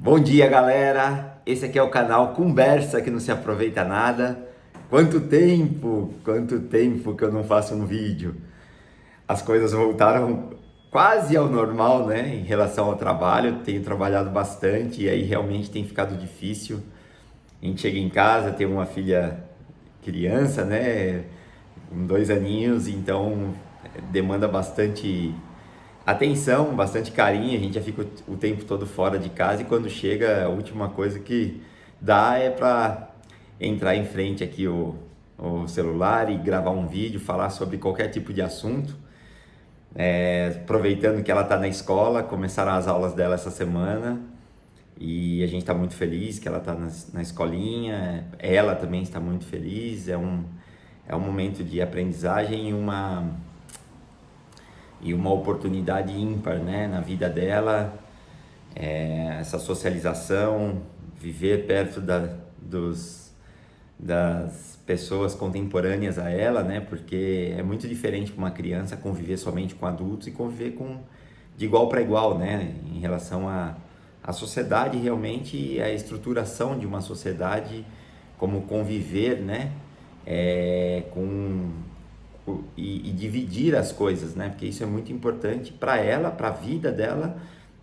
Bom dia, galera! Esse aqui é o canal Conversa que não se aproveita nada. Quanto tempo que eu não faço um vídeo. As coisas voltaram quase ao normal, né? Em relação ao trabalho, tenho trabalhado bastante e aí realmente tem ficado difícil. A gente chega em casa, tem uma filha criança, né? Com 2 aninhos, então demanda bastante atenção, bastante carinho, a gente já fica o tempo todo fora de casa e quando chega a última coisa que dá é para entrar em frente aqui o celular e gravar um vídeo, falar sobre qualquer tipo de assunto. Aproveitando que ela está na escola, começaram as aulas dela essa semana e a gente está muito feliz que ela está na escolinha, ela também está muito feliz, é um momento de aprendizagem e uma oportunidade ímpar, né, na vida dela, essa socialização, viver perto das pessoas contemporâneas a ela, né, porque é muito diferente para uma criança conviver somente com adultos e conviver de igual para igual, né, em relação à sociedade realmente e à estruturação de uma sociedade, como conviver, né, e dividir as coisas, né? Porque isso é muito importante para ela, para a vida dela,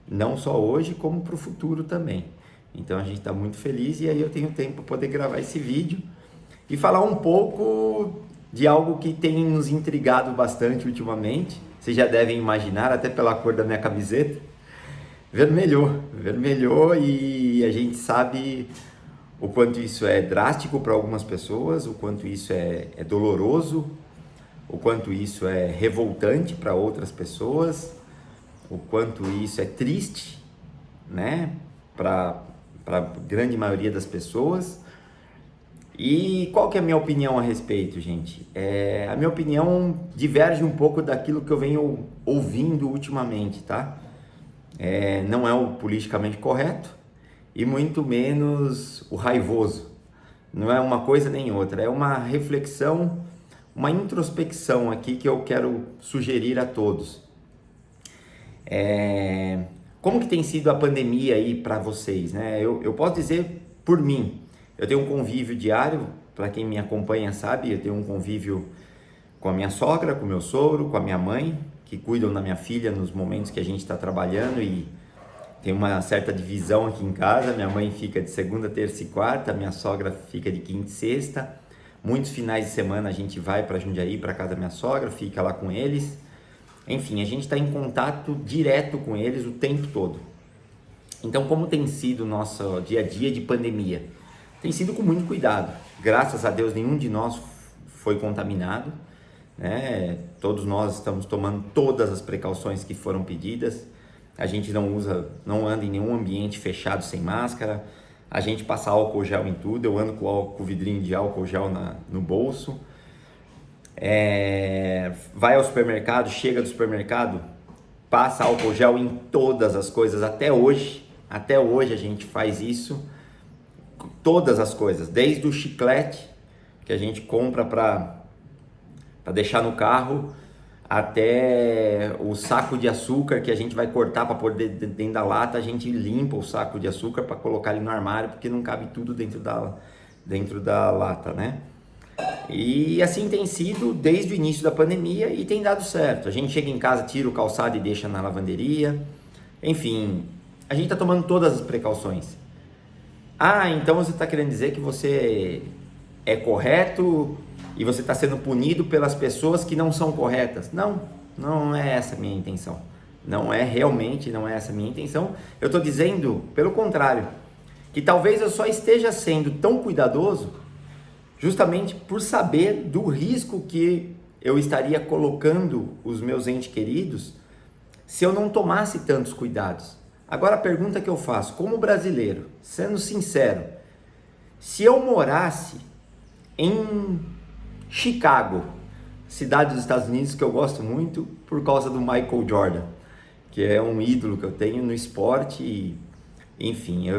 não só hoje, como para o futuro também. Então a gente está muito feliz e aí eu tenho tempo para poder gravar esse vídeo e falar um pouco de algo que tem nos intrigado bastante ultimamente. Vocês já devem imaginar, até pela cor da minha camiseta, vermelhou e a gente sabe o quanto isso é drástico para algumas pessoas, o quanto isso é doloroso, o quanto isso é revoltante para outras pessoas, o quanto isso é triste, né, para a grande maioria das pessoas. E qual que é a minha opinião a respeito, gente? A minha opinião diverge um pouco daquilo que eu venho ouvindo ultimamente, tá? Não é o politicamente correto e muito menos o raivoso. Não é uma coisa nem outra, é uma reflexão, uma introspecção aqui que eu quero sugerir a todos. Como que tem sido a pandemia aí para vocês, né? Eu posso dizer por mim, eu tenho um convívio diário, para quem me acompanha sabe, eu tenho um convívio com a minha sogra, com o meu sogro, com a minha mãe, que cuidam da minha filha nos momentos que a gente está trabalhando e tem uma certa divisão aqui em casa. Minha mãe fica de segunda, terça e quarta, minha sogra fica de quinta e sexta. Muitos finais de semana a gente vai para Jundiaí, para casa da minha sogra, fica lá com eles. Enfim, a gente está em contato direto com eles o tempo todo. Então, como tem sido o nosso dia a dia de pandemia? Tem sido com muito cuidado. Graças a Deus, nenhum de nós foi contaminado, né? Todos nós estamos tomando todas as precauções que foram pedidas. A gente não anda em nenhum ambiente fechado sem máscara. A gente passa álcool gel em tudo. Eu ando com o vidrinho de álcool gel no bolso. Vai ao supermercado, chega do supermercado, passa álcool gel em todas as coisas. Até hoje a gente faz isso. Todas as coisas, desde o chiclete que a gente compra para deixar no carro, até o saco de açúcar que a gente vai cortar para pôr dentro da lata, a gente limpa o saco de açúcar para colocar ele no armário, porque não cabe tudo dentro da lata, né? E assim tem sido desde o início da pandemia e tem dado certo. A gente chega em casa, tira o calçado e deixa na lavanderia. Enfim, a gente está tomando todas as precauções. Então você está querendo dizer que você é correto e você está sendo punido pelas pessoas que não são corretas? Não é essa a minha intenção. Não é essa a minha intenção. Eu estou dizendo, pelo contrário, que talvez eu só esteja sendo tão cuidadoso justamente por saber do risco que eu estaria colocando os meus entes queridos se eu não tomasse tantos cuidados. Agora a pergunta que eu faço, como brasileiro, sendo sincero, se eu morasse em Chicago, cidade dos Estados Unidos que eu gosto muito por causa do Michael Jordan, que é um ídolo que eu tenho no esporte e, enfim, é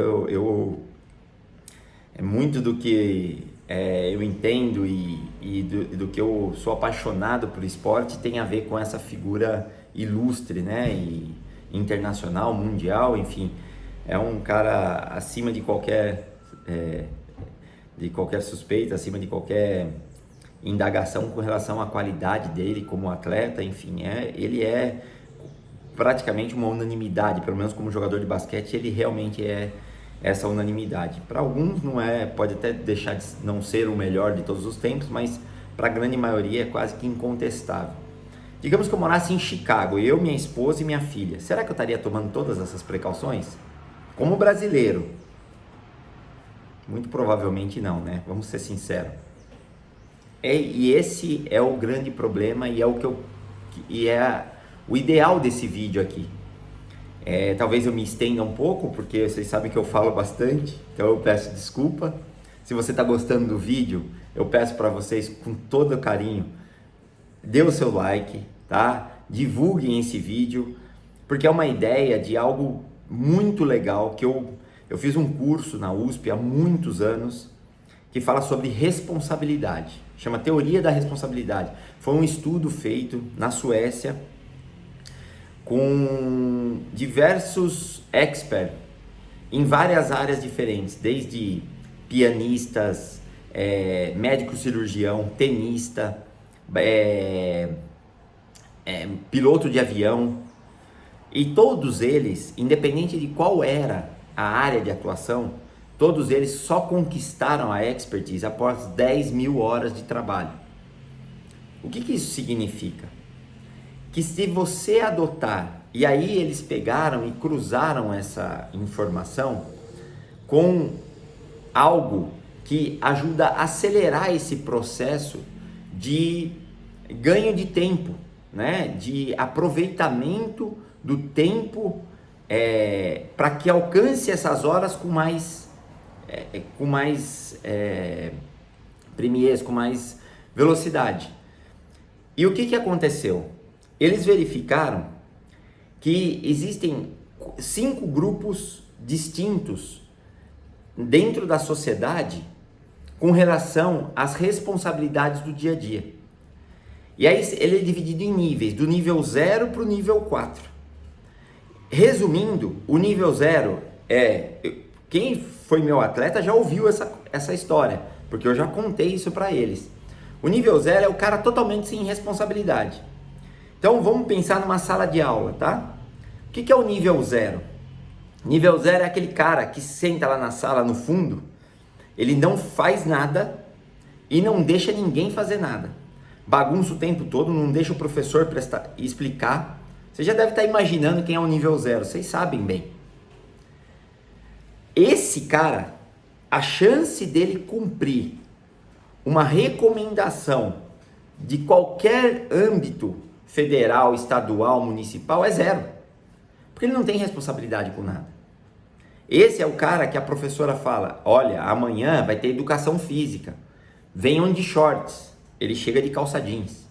muito do que eu entendo e do que eu sou apaixonado por esporte tem a ver com essa figura ilustre, né, e internacional, mundial, enfim, é um cara acima de qualquer suspeita, acima de qualquer indagação com relação à qualidade dele como atleta, enfim, ele é praticamente uma unanimidade, pelo menos como jogador de basquete, ele realmente é essa unanimidade. Para alguns não é, pode até deixar de não ser o melhor de todos os tempos, mas para a grande maioria é quase que incontestável. Digamos que eu morasse em Chicago, eu, minha esposa e minha filha, será que eu estaria tomando todas essas precauções? Como brasileiro? Muito provavelmente não, né? Vamos ser sinceros. E esse é o grande problema e é o ideal desse vídeo aqui. Talvez eu me estenda um pouco, porque vocês sabem que eu falo bastante, então eu peço desculpa. Se você está gostando do vídeo, eu peço para vocês com todo carinho, dê o seu like, tá? Divulguem esse vídeo, porque é uma ideia de algo muito legal que eu fiz um curso na USP há muitos anos que fala sobre responsabilidade, chama Teoria da Responsabilidade. Foi um estudo feito na Suécia com diversos experts em várias áreas diferentes, desde pianistas, médico cirurgião, tenista, piloto de avião, e todos eles, independente de qual era a área de atuação, todos eles só conquistaram a expertise após 10 mil horas de trabalho. O que isso significa? Que se você adotar, e aí eles pegaram e cruzaram essa informação com algo que ajuda a acelerar esse processo de ganho de tempo, né? De aproveitamento do tempo para que alcance essas horas com mais premiers, com mais velocidade. E o que aconteceu? Eles verificaram que existem 5 grupos distintos dentro da sociedade com relação às responsabilidades do dia a dia. E aí ele é dividido em níveis, do nível 0 para o nível 4. Resumindo, o nível 0 quem foi meu atleta já ouviu essa história, porque eu já contei isso para eles. O nível 0 é o cara totalmente sem responsabilidade. Então vamos pensar numa sala de aula, tá? O que é o nível 0? Nível 0 é aquele cara que senta lá na sala no fundo, ele não faz nada e não deixa ninguém fazer nada. Bagunça o tempo todo, não deixa o professor explicar. Você já deve estar imaginando quem é o nível 0, vocês sabem bem. Esse cara, a chance dele cumprir uma recomendação de qualquer âmbito federal, estadual, municipal é 0. Porque ele não tem responsabilidade com nada. Esse é o cara que a professora fala, olha, amanhã vai ter educação física, venham de shorts, ele chega de calça jeans.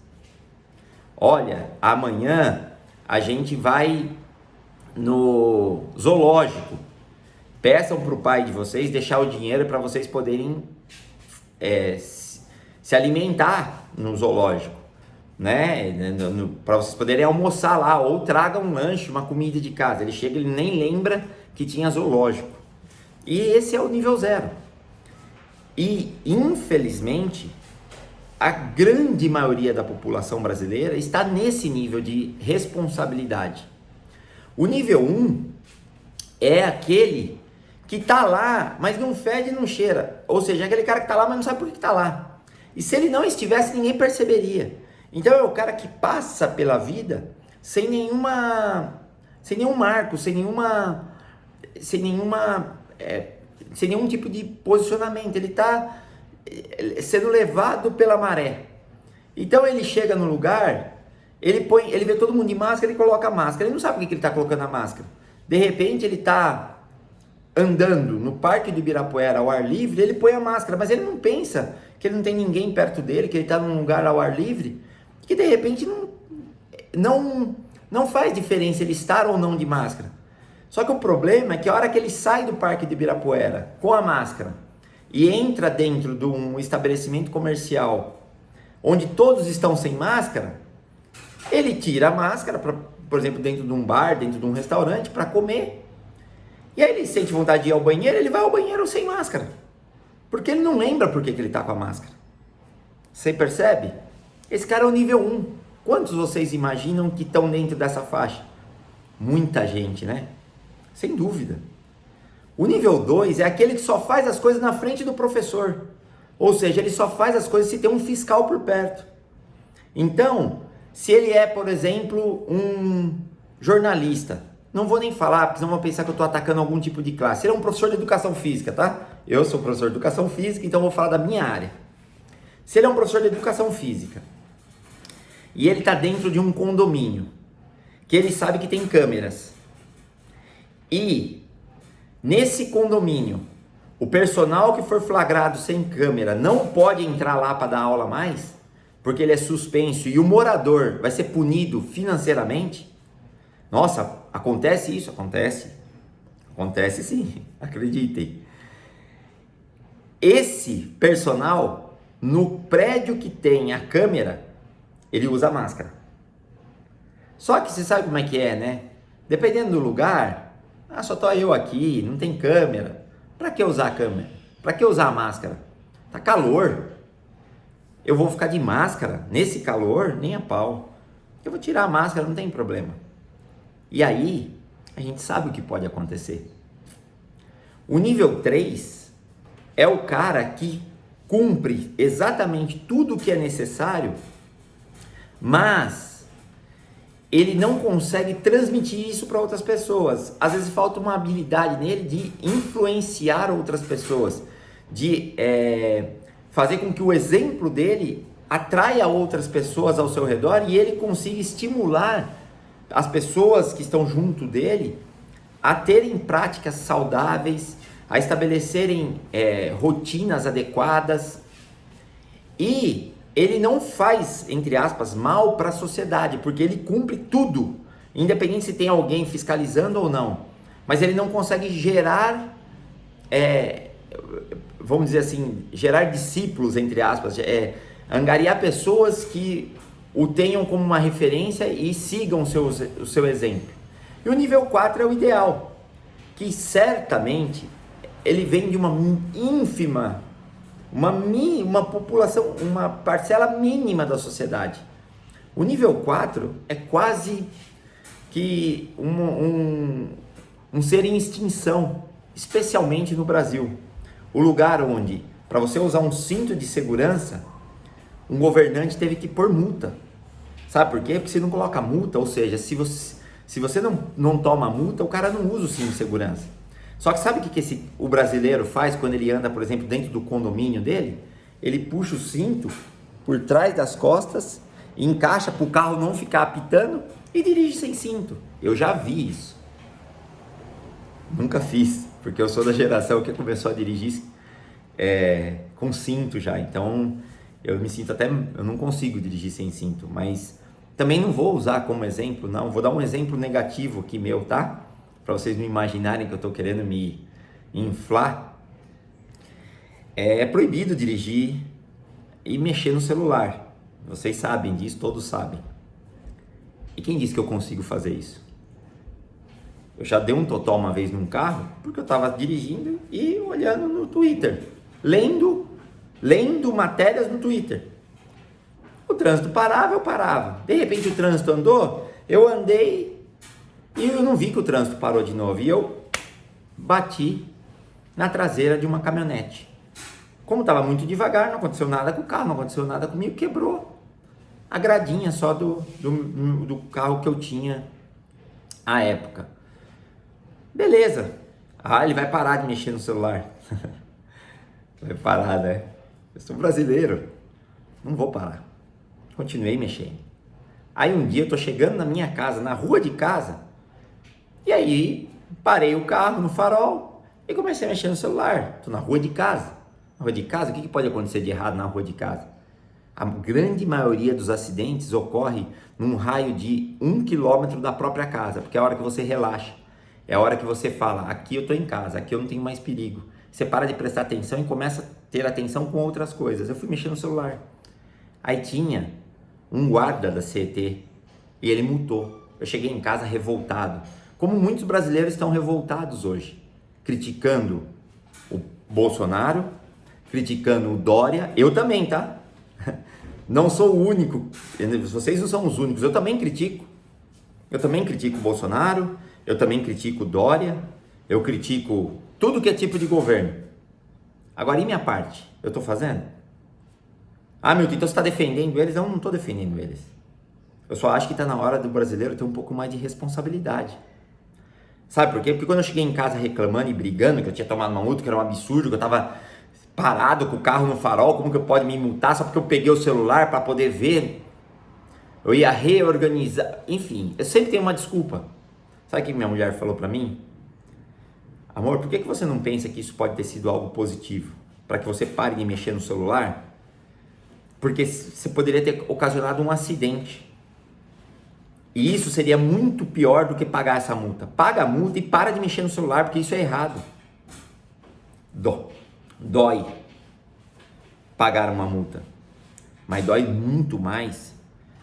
Olha, amanhã a gente vai no zoológico, peçam para o pai de vocês deixar o dinheiro para vocês poderem se alimentar no zoológico, né? Para vocês poderem almoçar lá, ou tragam um lanche, uma comida de casa. Ele chega, ele nem lembra que tinha zoológico. E esse é o nível 0. E infelizmente a grande maioria da população brasileira está nesse nível de responsabilidade. O nível 1 é aquele que está lá, mas não fede e não cheira. Ou seja, é aquele cara que está lá, mas não sabe por que está lá. E se ele não estivesse, ninguém perceberia. Então é o cara que passa pela vida sem nenhum marco, sem nenhum tipo de posicionamento. Ele está sendo levado pela maré. Então ele chega no lugar, ele vê todo mundo de máscara, ele coloca a máscara. Ele não sabe por que ele está colocando a máscara. De repente ele está andando no Parque do Ibirapuera ao ar livre, ele põe a máscara, mas ele não pensa que ele não tem ninguém perto dele, que ele está num lugar ao ar livre, que de repente não faz diferença ele estar ou não de máscara. Só que o problema é que a hora que ele sai do Parque do Ibirapuera com a máscara e entra dentro de um estabelecimento comercial onde todos estão sem máscara, ele tira a máscara, por exemplo, dentro de um bar, dentro de um restaurante, para comer. E aí ele sente vontade de ir ao banheiro, ele vai ao banheiro sem máscara. Porque ele não lembra por que ele está com a máscara. Você percebe? Esse cara é o nível 1. Quantos vocês imaginam que estão dentro dessa faixa? Muita gente, né? Sem dúvida. O nível 2 é aquele que só faz as coisas na frente do professor. Ou seja, ele só faz as coisas se tem um fiscal por perto. Então, se ele é, por exemplo, um jornalista, não vou nem falar, porque senão vão pensar que eu estou atacando algum tipo de classe. Ele é um professor de educação física, tá? Eu sou professor de educação física, então vou falar da minha área. Se ele é um professor de educação física e ele está dentro de um condomínio, que ele sabe que tem câmeras, e nesse condomínio, o personal que for flagrado sem câmera não pode entrar lá para dar aula mais, porque ele é suspenso e o morador vai ser punido financeiramente. Nossa, acontece isso? Acontece. Acontece sim, acreditem. Esse personal, no prédio que tem a câmera, ele usa máscara. Só que você sabe como é que é, né? Dependendo do lugar, só tô eu aqui, não tem câmera. Pra que usar a câmera? Pra que usar a máscara? Tá calor. Eu vou ficar de máscara nesse calor? Nem a pau. Eu vou tirar a máscara, não tem problema. E aí, a gente sabe o que pode acontecer. O nível 3 é o cara que cumpre exatamente tudo o que é necessário, mas ele não consegue transmitir isso para outras pessoas. Às vezes falta uma habilidade nele de influenciar outras pessoas, de fazer com que o exemplo dele atraia outras pessoas ao seu redor e ele consiga estimular as pessoas que estão junto dele a terem práticas saudáveis, a estabelecerem rotinas adequadas, e ele não faz, entre aspas, mal para a sociedade, porque ele cumpre tudo, independente se tem alguém fiscalizando ou não, mas ele não consegue gerar, vamos dizer assim, gerar discípulos, entre aspas, angariar pessoas que o tenham como uma referência e sigam o seu exemplo. E o nível 4 é o ideal, que certamente ele vem de uma ínfima, uma população, uma parcela mínima da sociedade. O nível 4 é quase que um ser em extinção, especialmente no Brasil. O lugar onde, para você usar um cinto de segurança, um governante teve que pôr multa. Sabe por quê? Porque você não coloca multa, ou seja, se você não toma multa, o cara não usa o cinto de segurança. Só que sabe o que o brasileiro faz quando ele anda, por exemplo, dentro do condomínio dele? Ele puxa o cinto por trás das costas, encaixa para o carro não ficar apitando e dirige sem cinto. Eu já vi isso. Nunca fiz, porque eu sou da geração que começou a dirigir com cinto já, então eu me sinto eu não consigo dirigir sem cinto, mas também não vou usar como exemplo, não, vou dar um exemplo negativo aqui meu, tá? Para vocês não imaginarem que eu estou querendo me inflar. É proibido dirigir e mexer no celular, vocês sabem disso, todos sabem. E quem disse que eu consigo fazer isso? Eu já dei um totó uma vez num carro, porque eu estava dirigindo e olhando no Twitter, lendo matérias no Twitter. O trânsito parava, eu parava. De repente o trânsito andou, eu andei e eu não vi que o trânsito parou de novo. E eu bati na traseira de uma caminhonete. Como estava muito devagar, não aconteceu nada com o carro, não aconteceu nada comigo, quebrou a gradinha só do carro que eu tinha à época. Beleza. Ele vai parar de mexer no celular. Vai parar, né? Eu sou brasileiro. Não vou parar. Continuei mexendo. Aí um dia eu tô chegando na minha casa, na rua de casa, e aí parei o carro no farol e comecei a mexer no celular. Tô na rua de casa. Na rua de casa, o que pode acontecer de errado na rua de casa? A grande maioria dos acidentes ocorre num raio de 1 quilômetro da própria casa, porque é a hora que você relaxa. É a hora que você fala, aqui eu tô em casa, aqui eu não tenho mais perigo. Você para de prestar atenção e começa a ter atenção com outras coisas. Eu fui mexer no celular. Aí tinha um guarda da CET e ele multou. Eu cheguei em casa revoltado. Como muitos brasileiros estão revoltados hoje. criticando o Bolsonaro, criticando o Dória, eu também, tá? Não sou o único, vocês não são os únicos, eu também critico. Eu também critico o Bolsonaro, eu também critico o Dória, eu critico tudo que é tipo de governo. Agora, e minha parte? Eu estou fazendo? Ah, meu Deus, então você está defendendo eles? Eu não estou defendendo eles. Eu só acho que está na hora do brasileiro ter um pouco mais de responsabilidade. Sabe por quê? Porque quando eu cheguei em casa reclamando e brigando, que eu tinha tomado uma multa, que era um absurdo, que eu estava parado com o carro no farol, como que pode me multar só porque eu peguei o celular para poder ver? Eu ia reorganizar, enfim, eu sempre tenho uma desculpa. Sabe o que minha mulher falou para mim? Amor, por que você não pensa que isso pode ter sido algo positivo? Para que você pare de mexer no celular? Porque você poderia ter ocasionado um acidente. E isso seria muito pior do que pagar essa multa. Paga a multa e para de mexer no celular, porque isso é errado. Dói pagar uma multa. Mas dói muito mais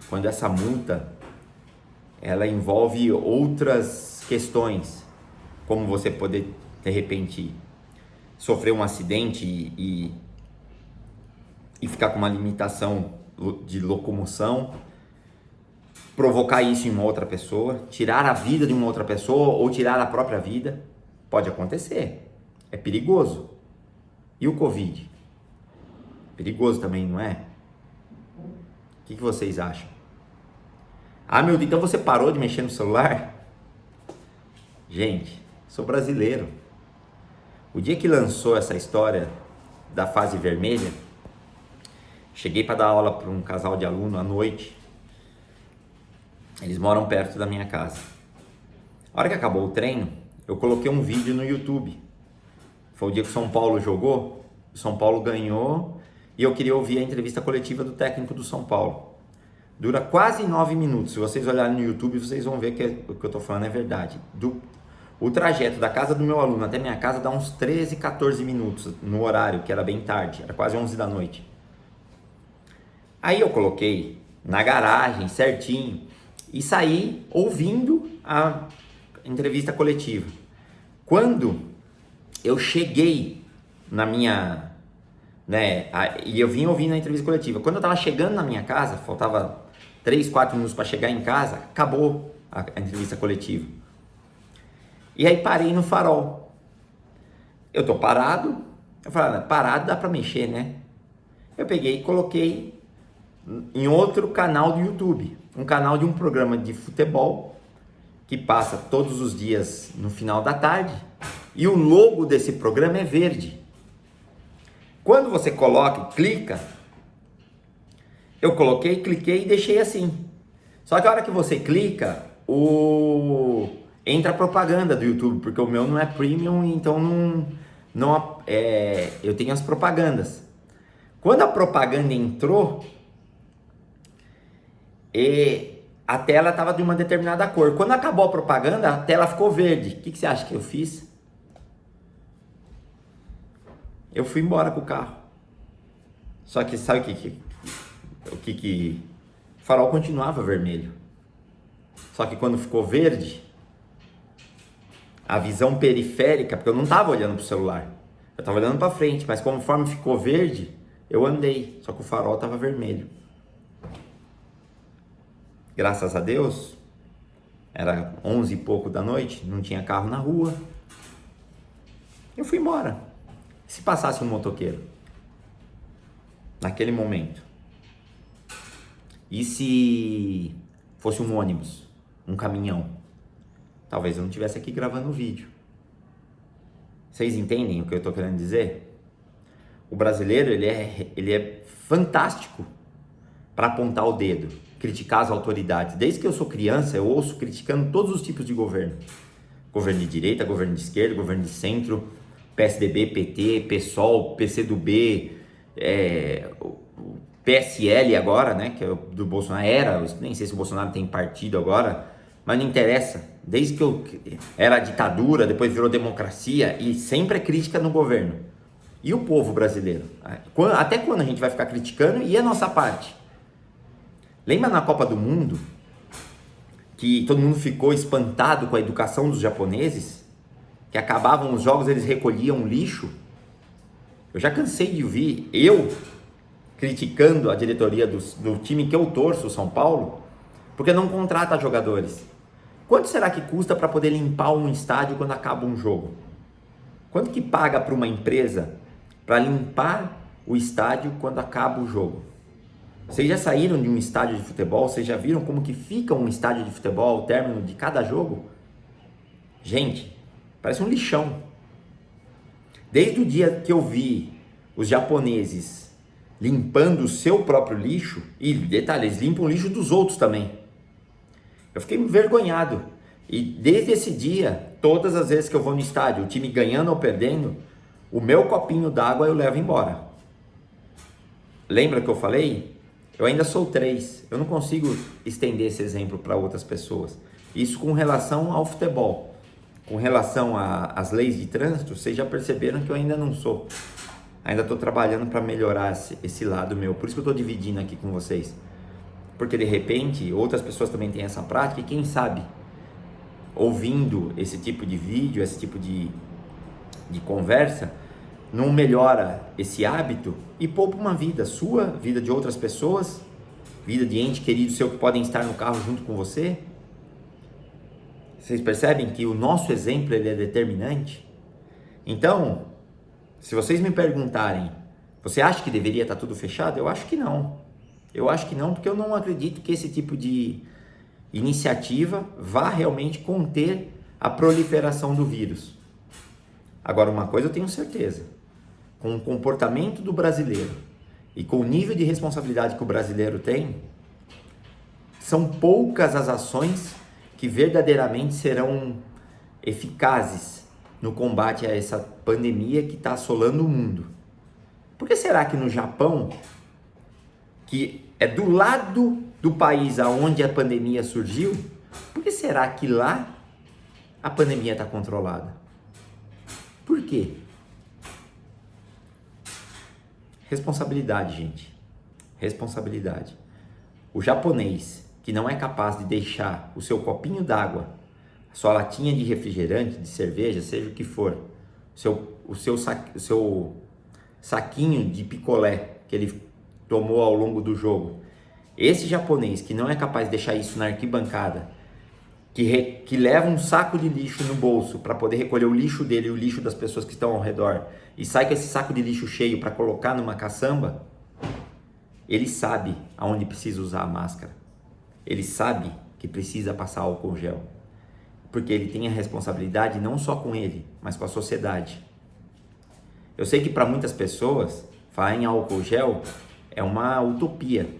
quando essa multa ela envolve outras questões, como você poder, de repente, sofrer um acidente e ficar com uma limitação de locomoção, provocar isso em uma outra pessoa, tirar a vida de uma outra pessoa ou tirar a própria vida. Pode acontecer, é perigoso. E o Covid? Perigoso também, não é? O que vocês acham? Ah, meu Deus, então você parou de mexer no celular? Gente, sou brasileiro. O dia que lançou essa história da fase vermelha, cheguei para dar aula para um casal de aluno à noite. Eles moram perto da minha casa. A hora que acabou o treino, eu coloquei um vídeo no YouTube. Foi o dia que o São Paulo jogou, o São Paulo ganhou e eu queria ouvir a entrevista coletiva do técnico do São Paulo. Dura quase 9 minutos. Se vocês olharem no YouTube, vocês vão ver que o que eu estou falando é verdade. O trajeto da casa do meu aluno até minha casa dá uns 13, 14 minutos no horário, que era bem tarde, era quase 11 da noite. Aí eu coloquei na garagem, certinho, e saí ouvindo a entrevista coletiva. Quando eu cheguei na minha... e eu vim ouvindo a entrevista coletiva. Quando eu estava chegando na minha casa, faltava 3, 4 minutos para chegar em casa, acabou a entrevista coletiva. E aí parei no farol. Eu tô parado, eu falei, parado dá para mexer, né? Eu peguei e coloquei em outro canal do YouTube, um canal de um programa de futebol que passa todos os dias no final da tarde, e o logo desse programa é verde. Quando você coloca, clica, eu coloquei, cliquei e deixei assim. Só que a hora que você clica, entra a propaganda do YouTube, porque o meu não é premium, então eu tenho as propagandas. Quando a propaganda entrou, a tela estava de uma determinada cor. Quando acabou a propaganda, a tela ficou verde. O que você acha que eu fiz? Eu fui embora com o carro. Só que sabe o que o farol continuava vermelho. Só que quando ficou verde, a visão periférica, porque eu não estava olhando para o celular, eu estava olhando para frente, mas conforme ficou verde, eu andei, só que o farol estava vermelho. Graças a Deus, era 11 e pouco da noite, não tinha carro na rua. Eu fui embora. Se passasse um motoqueiro, naquele momento, e se fosse um ônibus, um caminhão, talvez eu não estivesse aqui gravando o vídeo. Vocês entendem o que eu estou querendo dizer? O brasileiro, ele é fantástico para apontar o dedo, criticar as autoridades. Desde que eu sou criança, eu ouço criticando todos os tipos de governo. Governo de direita, governo de esquerda, governo de centro, PSDB, PT, PSOL, PCdoB, o PSL agora, né, que é do Bolsonaro, nem sei se o Bolsonaro tem partido agora, mas não interessa. Desde que era ditadura, depois virou democracia, e sempre é crítica no governo. E o povo brasileiro? Até quando a gente vai ficar criticando? E a nossa parte? Lembra na Copa do Mundo que todo mundo ficou espantado com a educação dos japoneses? que acabavam os jogos, eles recolhiam lixo. Eu já cansei de ouvir eu criticando a diretoria do time que eu torço, o São Paulo, porque não contrata jogadores. Quanto será que custa para poder limpar um estádio quando acaba um jogo? Quanto que paga para uma empresa para limpar o estádio quando acaba o jogo? Vocês já saíram de um estádio de futebol? Vocês já viram como que fica um estádio de futebol ao término de cada jogo? Gente, parece um lixão. Desde o dia que eu vi os japoneses limpando o seu próprio lixo, e detalhe, eles limpam o lixo dos outros também, eu fiquei envergonhado. E desde esse dia, todas as vezes que eu vou no estádio, o time ganhando ou perdendo, o meu copinho d'água eu levo embora. Lembra que eu falei? Eu ainda sou 3, eu não consigo estender esse exemplo para outras pessoas. Isso com relação ao futebol. Com relação às leis de trânsito, vocês já perceberam que eu ainda não sou. Ainda estou trabalhando para melhorar esse lado meu. Por isso que eu estou dividindo aqui com vocês. Porque de repente, outras pessoas também têm essa prática e quem sabe, ouvindo esse tipo de vídeo, esse tipo de conversa, não melhora esse hábito e poupa uma vida sua, vida de outras pessoas, vida de ente querido seu que podem estar no carro junto com você. Vocês percebem que o nosso exemplo ele é determinante? Então, se vocês me perguntarem, você acha que deveria estar tudo fechado? Eu acho que não. Eu acho que não, porque eu não acredito que esse tipo de iniciativa vá realmente conter a proliferação do vírus. Agora, uma coisa eu tenho certeza, com o comportamento do brasileiro e com o nível de responsabilidade que o brasileiro tem, são poucas as ações que verdadeiramente serão eficazes no combate a essa pandemia que está assolando o mundo. Por que será que no Japão, que é do lado do país aonde a pandemia surgiu, por que será que lá a pandemia está controlada? Por quê? Responsabilidade, gente. Responsabilidade. O japonês que não é capaz de deixar o seu copinho d'água, a sua latinha de refrigerante, de cerveja, seja o que for, o seu saquinho de picolé que ele tomou ao longo do jogo, esse japonês que não é capaz de deixar isso na arquibancada, que leva um saco de lixo no bolso para poder recolher o lixo dele e o lixo das pessoas que estão ao redor, e sai com esse saco de lixo cheio para colocar numa caçamba, ele sabe aonde precisa usar a máscara. Ele sabe que precisa passar álcool gel, porque ele tem a responsabilidade não só com ele, mas com a sociedade. Eu sei que para muitas pessoas, falar em álcool gel é uma utopia.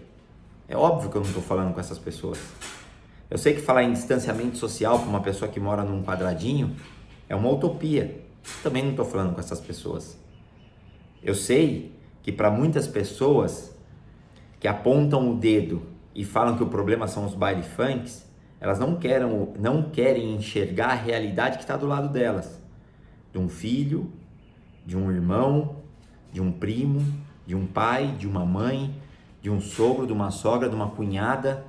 É óbvio que eu não estou falando com essas pessoas. Eu sei que falar em distanciamento social para uma pessoa que mora num quadradinho é uma utopia. Também não estou falando com essas pessoas. Eu sei que para muitas pessoas que apontam o dedo e falam que o problema são os baile funks, elas não querem enxergar a realidade que está do lado delas. De um filho, de um irmão, de um primo, de um pai, de uma mãe, de um sogro, de uma sogra, de uma cunhada,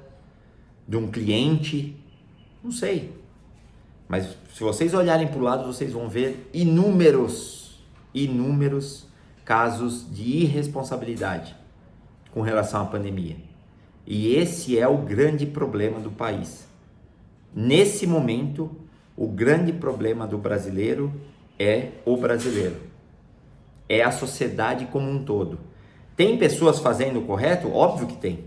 de um cliente, não sei. Mas se vocês olharem para o lado, vocês vão ver inúmeros casos de irresponsabilidade com relação à pandemia. E esse é o grande problema do país. Nesse momento, o grande problema do brasileiro é o brasileiro. É a sociedade como um todo. Tem pessoas fazendo o correto? Óbvio que tem.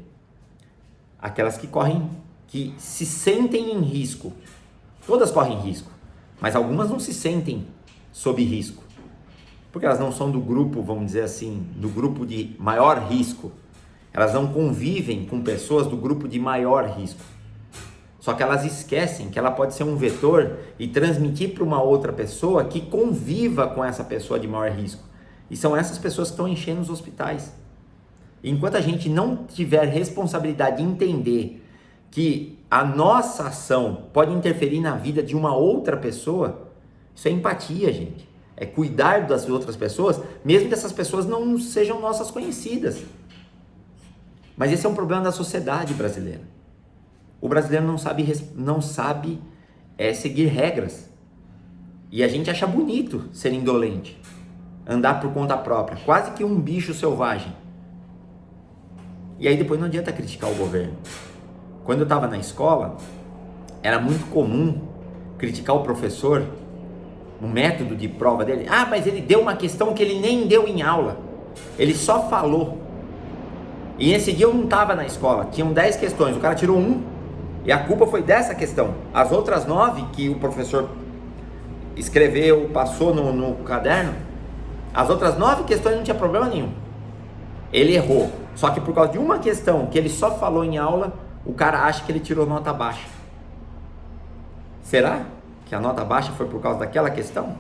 Aquelas que se sentem em risco. Todas correm risco, mas algumas não se sentem sob risco. Porque elas não são do grupo, vamos dizer assim, do grupo de maior risco. Elas não convivem com pessoas do grupo de maior risco. Só que elas esquecem que ela pode ser um vetor e transmitir para uma outra pessoa que conviva com essa pessoa de maior risco. E são essas pessoas que estão enchendo os hospitais. Enquanto a gente não tiver responsabilidade de entender que a nossa ação pode interferir na vida de uma outra pessoa, isso é empatia, gente. É cuidar das outras pessoas, mesmo que essas pessoas não sejam nossas conhecidas. Mas esse é um problema da sociedade brasileira. O brasileiro não sabe seguir regras. E a gente acha bonito ser indolente, andar por conta própria, quase que um bicho selvagem. E aí depois não adianta criticar o governo. Quando eu estava na escola, era muito comum criticar o professor, o método de prova dele. Ah, mas ele deu uma questão que ele nem deu em aula, ele só falou. E nesse dia eu não estava na escola, tinham 10 questões, o cara tirou 1 e a culpa foi dessa questão. As outras 9 que o professor escreveu, passou no caderno, as outras 9 questões não tinha problema nenhum. Ele errou, só que por causa de uma questão que ele só falou em aula, o cara acha que ele tirou nota baixa. Será que a nota baixa foi por causa daquela questão?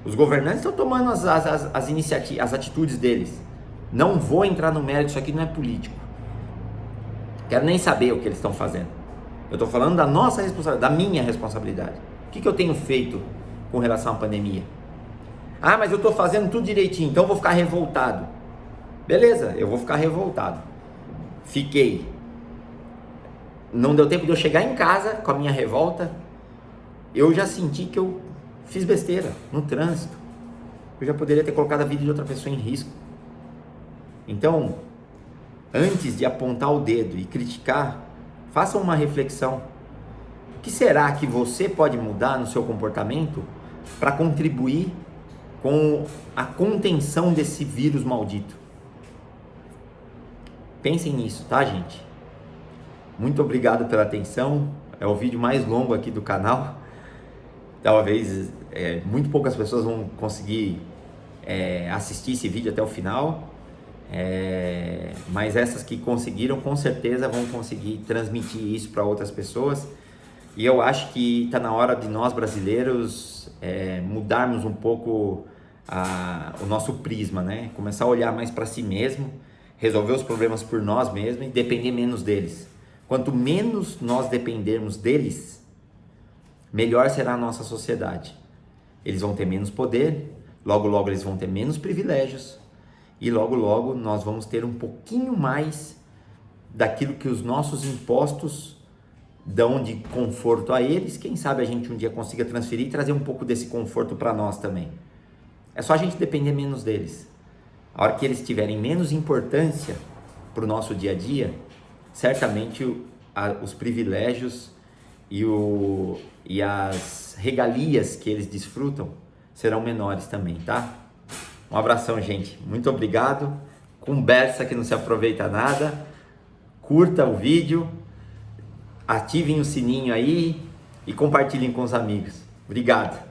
Os governantes estão tomando as iniciativas, as atitudes deles. Não vou entrar no mérito, isso aqui não é político. Quero nem saber o que eles estão fazendo. Eu estou falando da nossa responsabilidade, da minha responsabilidade. O que eu tenho feito com relação à pandemia? Ah, mas eu estou fazendo tudo direitinho, então eu vou ficar revoltado. Beleza, eu vou ficar revoltado. Fiquei. Não deu tempo de eu chegar em casa com a minha revolta. Eu já senti que eu fiz besteira no trânsito. Eu já poderia ter colocado a vida de outra pessoa em risco. Então, antes de apontar o dedo e criticar, faça uma reflexão. O que será que você pode mudar no seu comportamento para contribuir com a contenção desse vírus maldito? Pensem nisso, tá, gente? Muito obrigado pela atenção. É o vídeo mais longo aqui do canal. Talvez muito poucas pessoas vão conseguir assistir esse vídeo até o final. Mas essas que conseguiram, com certeza vão conseguir transmitir isso para outras pessoas. E eu acho que está na hora de nós brasileiros mudarmos um pouco o nosso prisma, né? Começar a olhar mais para si mesmo, resolver os problemas por nós mesmos e depender menos deles. Quanto menos nós dependermos deles, melhor será a nossa sociedade. Eles vão ter menos poder, logo logo eles vão ter menos privilégios e logo logo nós vamos ter um pouquinho mais daquilo que os nossos impostos dão de conforto a eles. Quem sabe a gente um dia consiga transferir e trazer um pouco desse conforto para nós também. É só a gente depender menos deles. A hora que eles tiverem menos importância para o nosso dia a dia, certamente os privilégios e as regalias que eles desfrutam serão menores também, tá? Um abração, gente. Muito obrigado. Conversa que não se aproveita nada. Curta o vídeo, ativem o sininho aí e compartilhem com os amigos. Obrigado.